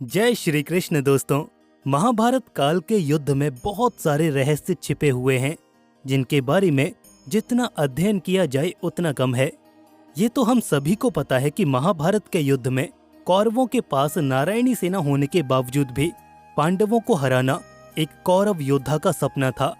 जय श्री कृष्ण दोस्तों। महाभारत काल के युद्ध में बहुत सारे रहस्य छिपे हुए हैं जिनके बारे में जितना अध्ययन किया जाए उतना कम है। ये तो हम सभी को पता है कि महाभारत के युद्ध में कौरवों के पास नारायणी सेना होने के बावजूद भी पांडवों को हराना एक कौरव योद्धा का सपना था।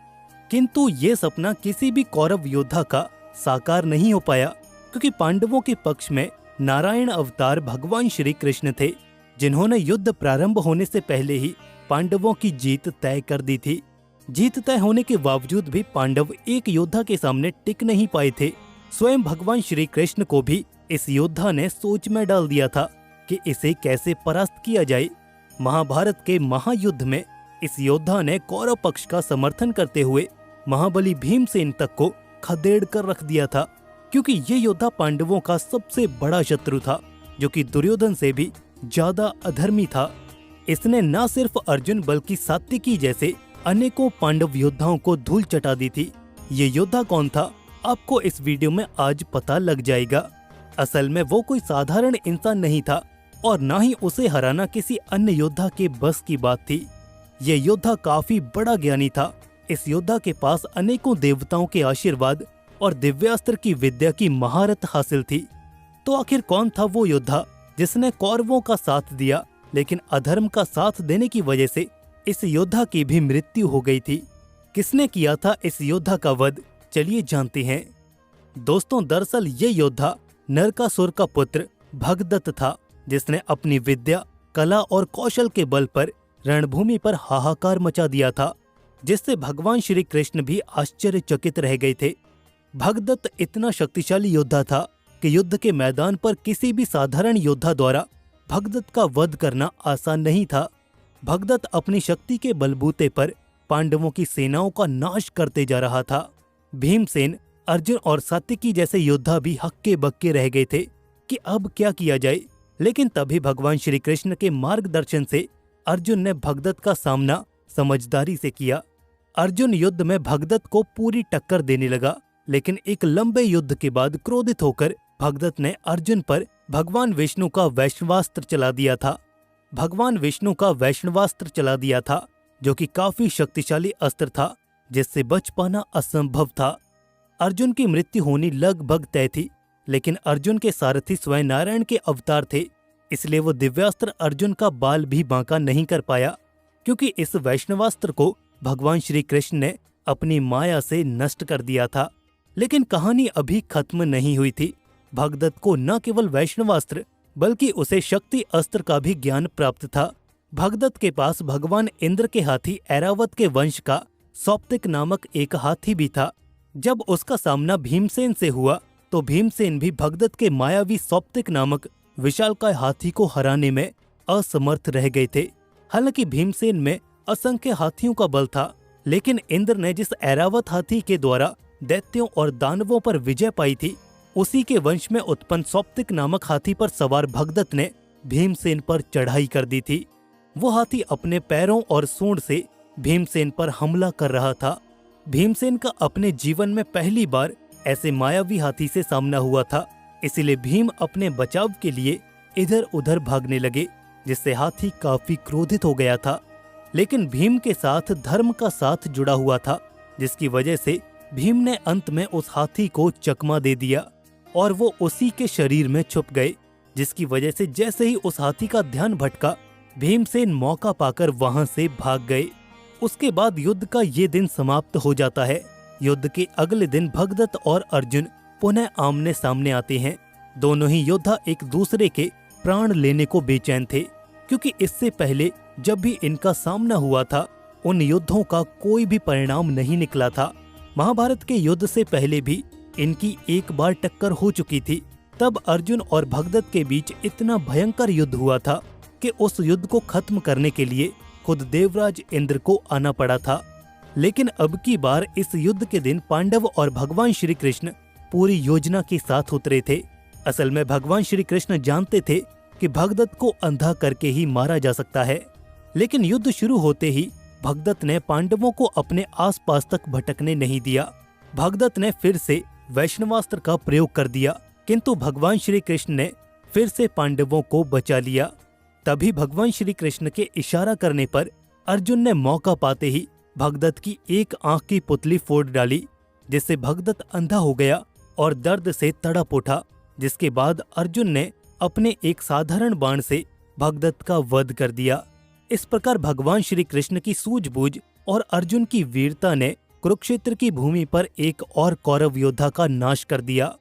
किंतु ये सपना किसी भी कौरव योद्धा का साकार नहीं हो पाया, क्योंकि पांडवों के पक्ष में नारायण अवतार भगवान श्री कृष्ण थे, जिन्होंने युद्ध प्रारंभ होने से पहले ही पांडवों की जीत तय कर दी थी। जीत तय होने के बावजूद भी पांडव एक योद्धा के सामने टिक नहीं पाए थे। स्वयं भगवान श्री कृष्ण को भी इस योद्धा ने सोच में डाल दिया था कि इसे कैसे परास्त किया जाए। महाभारत के महायुद्ध में इस योद्धा ने कौरव पक्ष का समर्थन करते हुए महाबली भीमसेन तक को खदेड़ कर रख दिया था, क्योंकि ये योद्धा पांडवों का सबसे बड़ा शत्रु था, जो कि दुर्योधन से भी ज्यादा अधर्मी था। इसने न सिर्फ अर्जुन बल्कि सात्विकी जैसे अनेकों पांडव योद्धाओं को धूल चटा दी थी। ये योद्धा कौन था, आपको इस वीडियो में आज पता लग जाएगा। असल में वो कोई साधारण इंसान नहीं था और न ही उसे हराना किसी अन्य योद्धा के बस की बात थी। ये योद्धा काफी बड़ा ज्ञानी था। इस योद्धा के पास अनेकों देवताओं के आशीर्वाद और दिव्यास्त्र की विद्या की महारत हासिल थी। तो आखिर कौन था वो योद्धा जिसने कौरवों का साथ दिया, लेकिन अधर्म का साथ देने की वजह से इस योद्धा की भी मृत्यु हो गई थी। किसने किया था इस योद्धा का वध, चलिए जानते हैं। दोस्तों, दरअसल ये योद्धा नरकासुर का पुत्र भगदत्त था, जिसने अपनी विद्या, कला और कौशल के बल पर रणभूमि पर हाहाकार मचा दिया था, जिससे भगवान श्री कृष्ण भी आश्चर्यचकित रह गए थे। भगदत्त इतना शक्तिशाली योद्धा था कि युद्ध के मैदान पर किसी भी साधारण योद्धा द्वारा भगदत्त का वध करना आसान नहीं था। भगदत्त अपनी शक्ति के बलबूते पर पांडवों की सेनाओं का नाश करते जा रहा था। भीमसेन, अर्जुन और सात्विकी जैसे योद्धा भी हक्के बक्के रह गए थे कि अब क्या किया जाए। लेकिन तभी भगवान श्री कृष्ण के मार्गदर्शन से अर्जुन ने भगदत्त का सामना समझदारी से किया। अर्जुन युद्ध में भगदत्त को पूरी टक्कर देने लगा, लेकिन एक लंबे युद्ध के बाद क्रोधित होकर भगदत्त ने अर्जुन पर भगवान विष्णु का वैष्णवास्त्र चला दिया था। भगवान विष्णु का वैष्णवास्त्र चला दिया था, जो कि काफी शक्तिशाली अस्त्र था, जिससे बच पाना असंभव था। अर्जुन की मृत्यु होनी लगभग तय थी, लेकिन अर्जुन के सारथी स्वयं नारायण के अवतार थे, इसलिए वो दिव्यास्त्र अर्जुन का बाल भी बांका नहीं कर पाया, क्योंकि इस वैष्णवास्त्र को भगवान श्री कृष्ण ने अपनी माया से नष्ट कर दिया था। लेकिन कहानी अभी खत्म नहीं हुई थी। भगदत्त को न केवल वैष्णवास्त्र बल्कि उसे शक्ति अस्त्र का भी ज्ञान प्राप्त था। भगदत्त के पास भगवान इंद्र के हाथी ऐरावत के वंश का सौप्तिक नामक एक हाथी भी था। जब उसका सामना भीमसेन से हुआ तो भीमसेन भी भगदत्त के मायावी सौप्तिक नामक विशालकाय हाथी को हराने में असमर्थ रह गए थे। हालांकि भीमसेन में असंख्य हाथियों का बल था, लेकिन इंद्र ने जिस ऐरावत हाथी के द्वारा दैत्यों और दानवों पर विजय पाई थी, उसी के वंश में उत्पन्न सौप्तिक नामक हाथी पर सवार भगदत्त ने भीमसेन पर चढ़ाई कर दी थी। वो हाथी अपने पैरों और सूंड से भीमसेन पर हमला कर रहा था। भीमसेन का अपने जीवन में पहली बार ऐसे मायावी हाथी से सामना हुआ था, इसलिए भीम अपने बचाव के लिए इधर उधर भागने लगे, जिससे हाथी काफी क्रोधित हो गया था। लेकिन भीम के साथ धर्म का साथ जुड़ा हुआ था, जिसकी वजह से भीम ने अंत में उस हाथी को चकमा दे दिया और वो उसी के शरीर में छुप गए, जिसकी वजह से जैसे ही उस हाथी का ध्यान भटका, भीमसेन मौका पाकर वहां से भाग गए। उसके बाद युद्ध का ये दिन समाप्त हो जाता है। युद्ध के अगले दिन भगदत्त और अर्जुन पुनः आमने सामने आते हैं। दोनों ही योद्धा एक दूसरे के प्राण लेने को बेचैन थे, क्योंकि इससे पहले जब भी इनका सामना हुआ था, उन युद्धों का कोई भी परिणाम नहीं निकला था। महाभारत के युद्ध से पहले भी इनकी एक बार टक्कर हो चुकी थी। तब अर्जुन और भगदत्त के बीच इतना भयंकर युद्ध हुआ था कि उस युद्ध को खत्म करने के लिए खुद देवराज इंद्र को आना पड़ा था। लेकिन अब की बार इस युद्ध के दिन पांडव और भगवान श्री कृष्ण पूरी योजना के साथ उतरे थे। असल में भगवान श्री कृष्ण जानते थे कि भगदत्त को अंधा करके ही मारा जा सकता है, लेकिन युद्ध शुरू होते ही भगदत्त ने पांडवों को अपने आसपास तक भटकने नहीं दिया। भगदत्त ने फिर से वैष्णवास्त्र का प्रयोग कर दिया, किंतु भगवान श्री कृष्ण ने फिर से पांडवों को बचा लिया। तभी भगवान श्री कृष्ण के इशारा करने पर अर्जुन ने मौका पाते ही भगदत्त की एक आंख की पुतली फोड़ डाली, जिससे भगदत्त अंधा हो गया और दर्द से तड़प उठा। जिसके बाद अर्जुन ने अपने एक साधारण बाण से भगदत्त का वध कर दिया। इस प्रकार भगवान श्री कृष्ण की सूझबूझ और अर्जुन की वीरता ने कुरुक्षेत्र की भूमि पर एक और कौरव योद्धा का नाश कर दिया।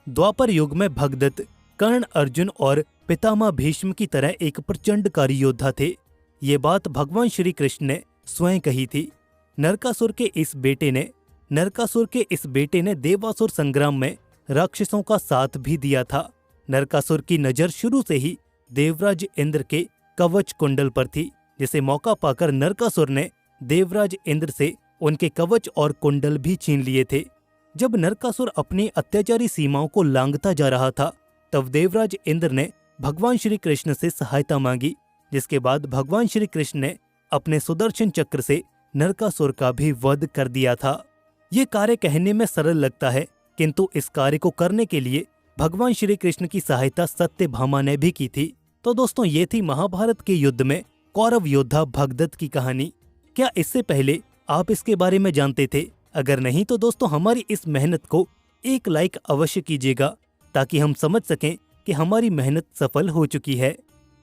द्वापर युग में भगदत्त कर्ण, अर्जुन और पितामह भीष्म की तरह एक प्रचंडकारी योद्धा थे। ये बात भगवान श्री कृष्ण ने स्वयं कही थी। नरकासुर के इस बेटे ने देवासुर संग्राम में राक्षसों का साथ भी दिया था। नरकासुर की नजर शुरू से ही देवराज इंद्र के कवच कुंडल पर थी, जिसे मौका पाकर नरकासुर ने देवराज इंद्र से उनके कवच और कुंडल भी छीन लिए थे। जब नरकासुर अपनी अत्याचारी सीमाओं को लांघता जा रहा था, तब देवराज इंद्र ने भगवान श्री कृष्ण से सहायता मांगी, जिसके बाद भगवान श्री कृष्ण ने अपने सुदर्शन चक्र से नरकासुर का भी वध कर दिया था। ये कार्य कहने में सरल लगता है, किंतु इस कार्य को करने के लिए भगवान श्री कृष्ण की सहायता सत्यभामा ने भी की थी। तो दोस्तों, ये थी महाभारत के युद्ध में कौरव योद्धा भगदत्त की कहानी। क्या इससे पहले आप इसके बारे में जानते थे? अगर नहीं तो दोस्तों, हमारी इस मेहनत को एक लाइक अवश्य कीजिएगा, ताकि हम समझ सकें कि हमारी मेहनत सफल हो चुकी है।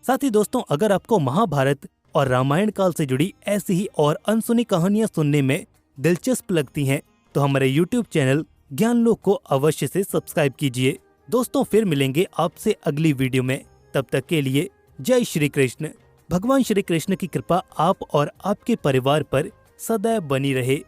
साथ ही दोस्तों, अगर आपको महाभारत और रामायण काल से जुड़ी ऐसी ही और अनसुनी कहानियां सुनने में दिलचस्प लगती हैं, तो हमारे YouTube चैनल ज्ञानलोक को अवश्य से सब्सक्राइब कीजिए। दोस्तों, फिर मिलेंगे आपसे अगली वीडियो में। तब तक के लिए जय श्री कृष्ण। भगवान श्री कृष्ण की कृपा आप और आपके परिवार पर सदैव बनी रहे।